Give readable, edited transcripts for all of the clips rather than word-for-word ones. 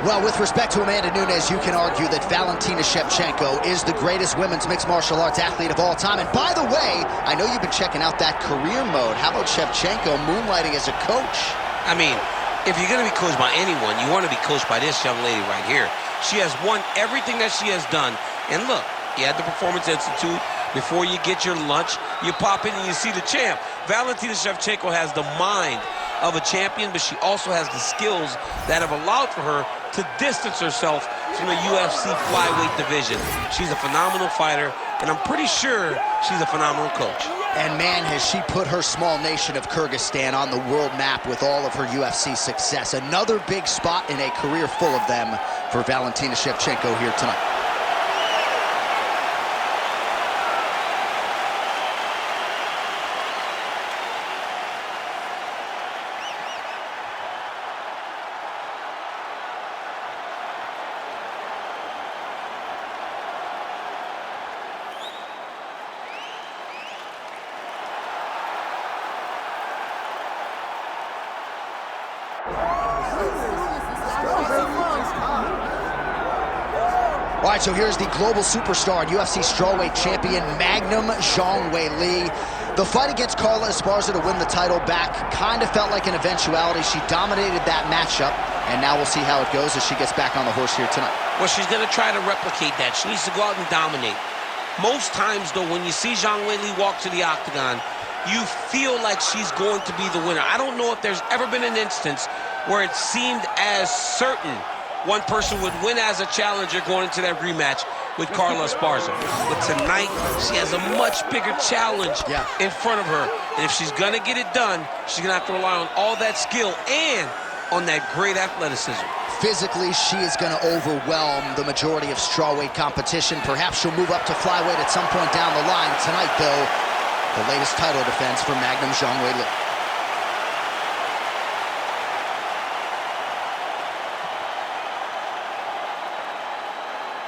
Well, with respect to Amanda Nunes, you can argue that Valentina Shevchenko is the greatest women's mixed martial arts athlete of all time. And by the way, I know you've been checking out that career mode. How about Shevchenko moonlighting as a coach? I mean, if you're going to be coached by anyone, you want to be coached by this young lady right here. She has won everything that she has done. And look, you had the Performance Institute. Before you get your lunch, you pop in and you see the champ. Valentina Shevchenko has the mind of a champion, but she also has the skills that have allowed for her to distance herself from the UFC flyweight division. She's a phenomenal fighter, and I'm pretty sure she's a phenomenal coach. And man, has she put her small nation of Kyrgyzstan on the world map with all of her UFC success. Another big spot in a career full of them for Valentina Shevchenko here tonight. All right, so here's the global superstar and UFC strawweight champion, Magnum Zhang Weili. The fight against Carla Esparza to win the title back kind of felt like an eventuality. She dominated that matchup, and now we'll see how it goes as she gets back on the horse here tonight. Well, she's going to try to replicate that. She needs to go out and dominate. Most times, though, when you see Zhang Weili walk to the octagon, you feel like she's going to be the winner. I don't know if there's ever been an instance where it seemed as certain one person would win as a challenger going into that rematch with Carla Esparza. But tonight, she has a much bigger challenge in front of her. And if she's going to get it done, she's going to have to rely on all that skill and on that great athleticism. Physically, she is going to overwhelm the majority of strawweight competition. Perhaps she'll move up to flyweight at some point down the line. Tonight, though, the latest title defense for Magnum Zhang Weili.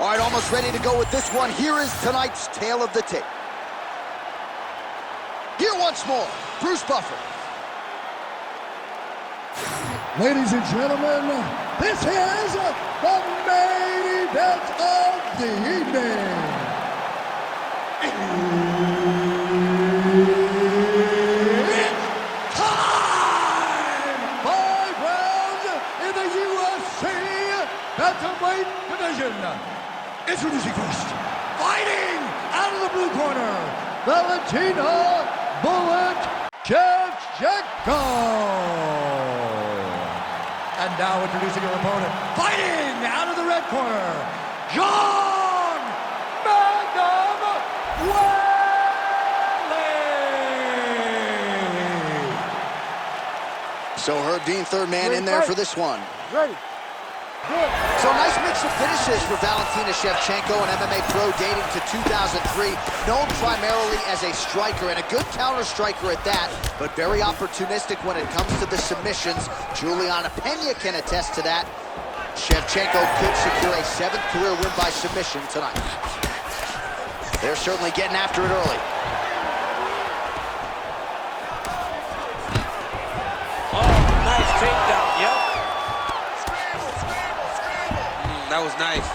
All right, almost ready to go with this one. Here is tonight's tale of the tape. Here once more, Bruce Buffer. Ladies and gentlemen, this is the main event of the evening. It's time! 5 rounds in the UFC bantamweight division. Introducing first, fighting out of the blue corner, Valentina "Bullet" Shevchenko. And now introducing her opponent, fighting out of the red corner, Zhang Weili. So Herb Dean, third man in there for this one. Ready. Good. So nice mix of finishes for Valentina Shevchenko, an MMA pro dating to 2003, known primarily as a striker and a good counter-striker at that, but very opportunistic when it comes to the submissions. Juliana Pena can attest to that. Shevchenko could secure a 7th career win by submission tonight. They're certainly getting after it early. Oh, nice takedown, yep. That was nice.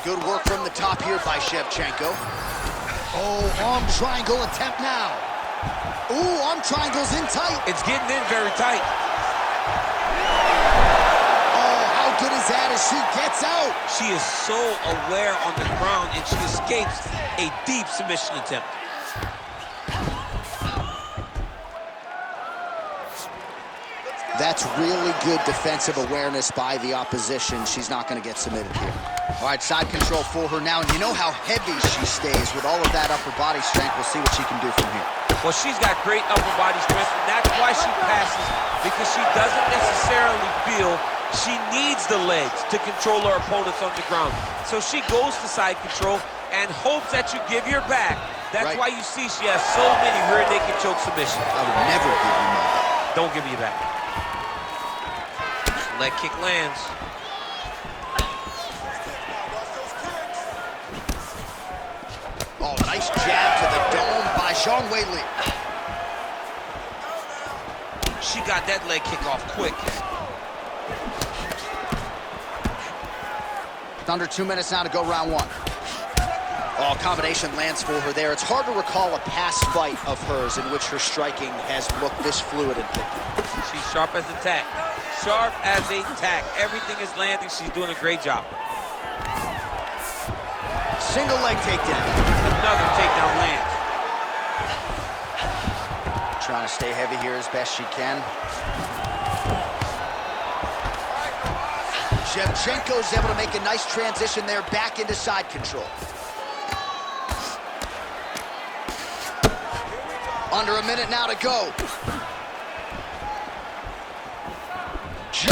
Good work from the top here by Shevchenko. Oh, arm triangle attempt now. Ooh, arm triangle's in tight. It's getting in very tight. Oh, how good is that as she gets out? She is so aware on the ground, and she escapes a deep submission attempt. That's really good defensive awareness by the opposition. She's not going to get submitted here. All right, side control for her now, and you know how heavy she stays with all of that upper body strength. We'll see what she can do from here. Well, she's got great upper body strength, and that's why she passes, because she doesn't necessarily feel she needs the legs to control her opponents on the ground. So she goes to side control and hopes that you give your back. That's why you see she has so many rear naked choke submissions. I would never give you my back. Don't give me your back. Leg kick lands. Oh, nice jab to the dome by Zhang Weili. She got that leg kick off quick. Under 2 minutes now to go round one. Oh, combination lands for her there. It's hard to recall a past fight of hers in which her striking has looked this fluid and quick. She's sharp as a tack. Sharp as a tack. Everything is landing. She's doing a great job. Single leg takedown. Another takedown lands. Trying to stay heavy here as best she can. Shevchenko's able to make a nice transition there back into side control. Under a minute now to go. Just she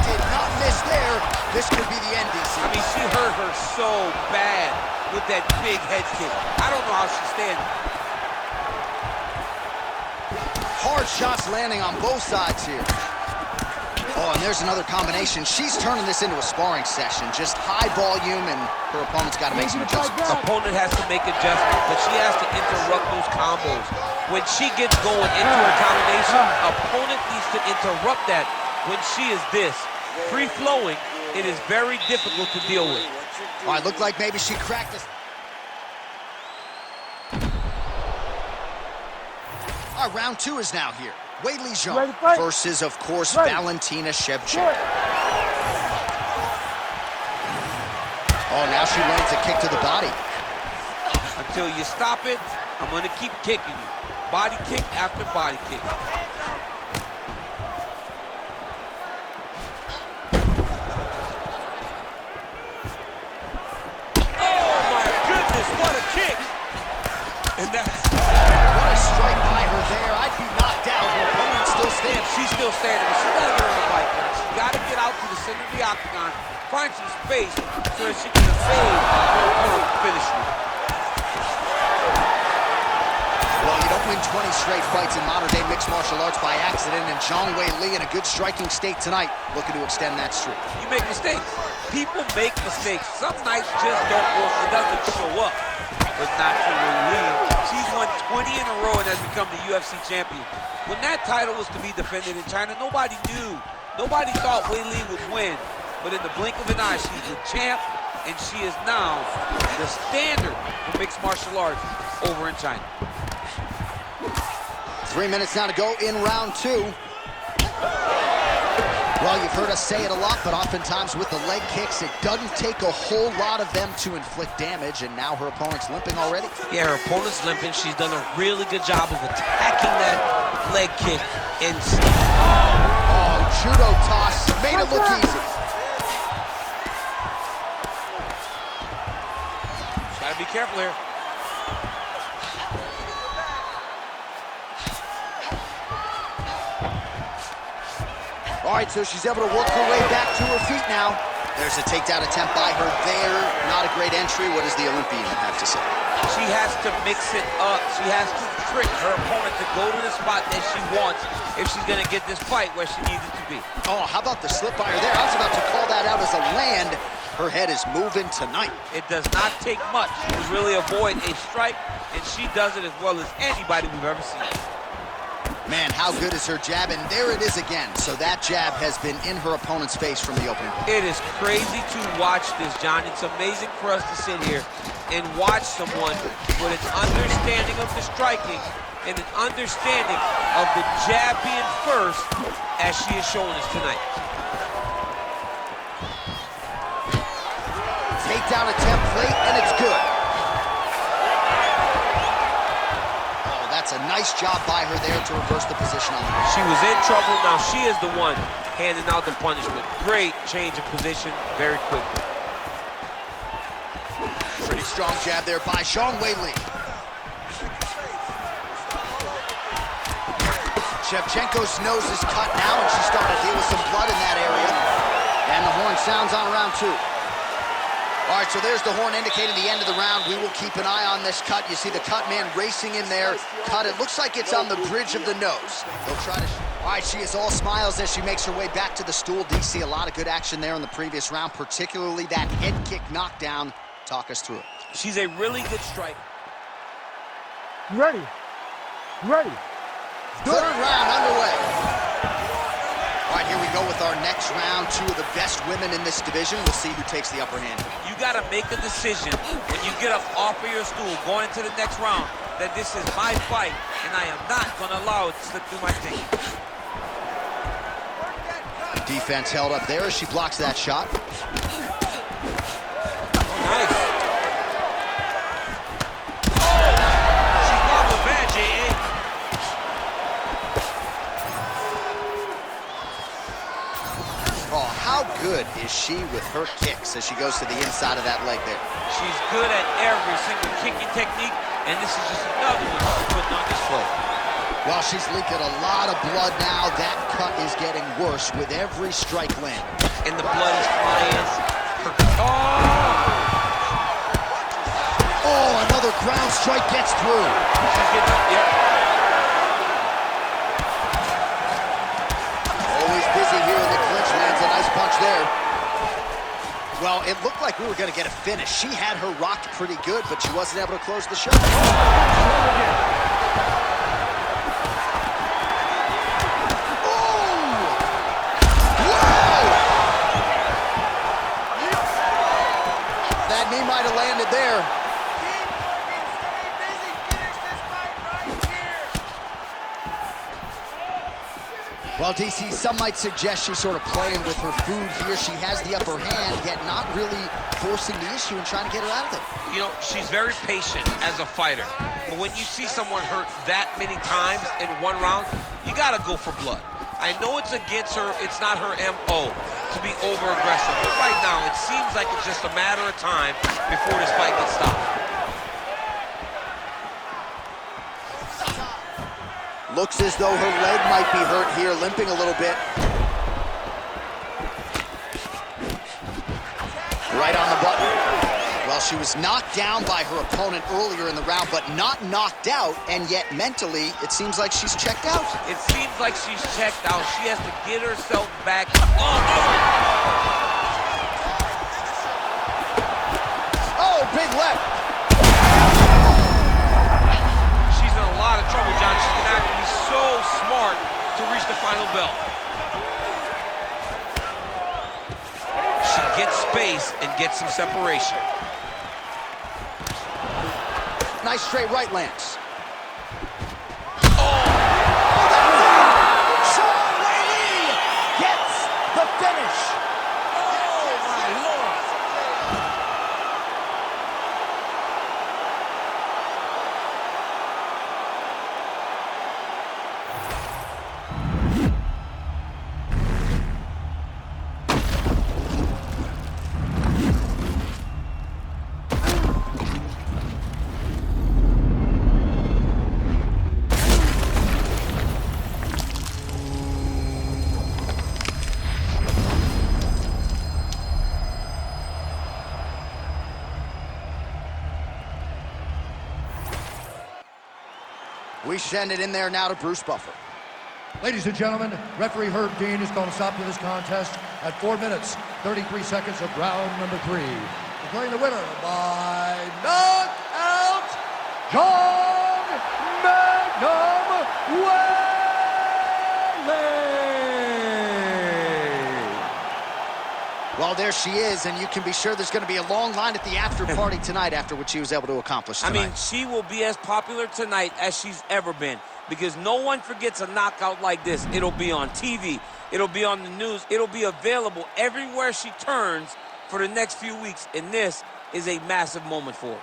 did not miss there. This could be the end, DC. I mean, she hurt her so bad with that big head kick. I don't know how she's standing. Hard shots landing on both sides here. Oh, and there's another combination. She's turning this into a sparring session. Just high volume, and her opponent's got to make some adjustments. Opponent has to make adjustments, but she has to interrupt those combos. When she gets going into a combination, opponent needs to interrupt that. When she is this, free-flowing, it is very difficult to deal with. All right, looked like maybe she cracked this. All right, round two is now here. Weili Zhang versus, of course, Valentina Shevchenko. Oh, now she lands a kick to the body. Until you stop it, I'm going to keep kicking you. Body kick after body kick. Oh, my goodness, what a kick! And that's... What a strike by her there. I'd be knocked out. Her opponent still stands. She's still standing, but she's got to get her fight now. She's got to get out to the center of the octagon, find some space so that she can evade her opponent finish you. Well, you don't win 20 straight fights in modern-day mixed martial arts by accident, and Zhang Weili in a good striking state tonight, looking to extend that streak. You make mistakes. People make mistakes. Some nights just don't work. It doesn't show up. But not for Weili. She's won 20 in a row and has become the UFC champion. When that title was to be defended in China, nobody knew. Nobody thought Weili would win. But in the blink of an eye, she's the champ, and she is now the standard for mixed martial arts over in China. 3 minutes now to go in round two. Well, you've heard us say it a lot, but oftentimes with the leg kicks, it doesn't take a whole lot of them to inflict damage, and now her opponent's limping already. Yeah, her opponent's limping. She's done a really good job of attacking that leg kick. And oh, judo toss made it look easy. Gotta be careful here. All right, so she's able to work her way back to her feet now. There's a takedown attempt by her there. Not a great entry. What does the Olympian have to say? She has to mix it up. She has to trick her opponent to go to the spot that she wants if she's going to get this fight where she needs it to be. Oh, how about the slip by her there? I was about to call that out as a land. Her head is moving tonight. It does not take much to really avoid a strike, and she does it as well as anybody we've ever seen. Man, how good is her jab? And there it is again. So that jab has been in her opponent's face from the opening. It is crazy to watch this, John. It's amazing for us to sit here and watch someone with an understanding of the striking and an understanding of the jab being first, as she is showing us tonight. Takedown attempt late, and it's good. That's a nice job by her there to reverse the position on the ring. She was in trouble. Now she is the one handing out the punishment. Great change of position very quickly. Pretty strong jab there by Zhang Weili. Shevchenko's nose is cut now, and she's starting to deal with some blood in that area. And the horn sounds on round two. All right, so there's the horn indicating the end of the round. We will keep an eye on this cut. You see the cut man racing in there. Cut, it looks like it's on the bridge of the nose. They'll try to... All right, she is all smiles as she makes her way back to the stool. DC, a lot of good action there in the previous round, particularly that head kick knockdown. Talk us through it. She's a really good striker. You ready? You ready? Third round underway. All right, here we go with our next round. Two of the best women in this division. We'll see who takes the upper hand. You got to make a decision when you get up off of your stool going into the next round that this is my fight, and I am not going to allow it to slip through my fingers. Defense held up there as she blocks that shot. Nice. She's got the bad, J.A. Oh, how good is she with her kicks as she goes to the inside of that leg there? She's good at every single kicking technique, and this is just another one she's putting on display. Well, she's leaking a lot of blood now. That cut is getting worse with every strike land. And the blood is flying. Oh, another ground strike gets through. She's getting up, yep. Always busy here in the clinch, lands a nice punch there. Well, it looked like we were going to get a finish. She had her rocked pretty good, but she wasn't able to close the show. That knee might have landed there. Well, DC, some might suggest she's sort of playing with her food here. She has the upper hand, yet not really forcing the issue and trying to get her out of there. You know, she's very patient as a fighter. But when you see someone hurt that many times in one round, you got to go for blood. I know it's against her. It's not her M.O. to be over-aggressive. But right now, it seems like it's just a matter of time before this fight gets stopped. Looks as though her leg might be hurt here, limping a little bit. Right on the button. Well, she was knocked down by her opponent earlier in the round, but not knocked out, and yet mentally, it seems like she's checked out. It seems like she's checked out. She has to get herself back. Oh, big left. She's in a lot of trouble, John. She's gonna have to be so smart to reach the final bell. She gets space and gets some separation. Nice straight right lands. Zhang Weili gets the finish. Oh, my Lord. We send it in there now to Bruce Buffer. Ladies and gentlemen, referee Herb Dean is going to stop to this contest at 4 minutes, 33 seconds of round number 3. Declaring the winner by knockout, Zhang Weili. Well, there she is, and you can be sure there's going to be a long line at the after party tonight after what she was able to accomplish tonight. I mean, she will be as popular tonight as she's ever been because no one forgets a knockout like this. It'll be on TV. It'll be on the news. It'll be available everywhere she turns for the next few weeks, and this is a massive moment for her.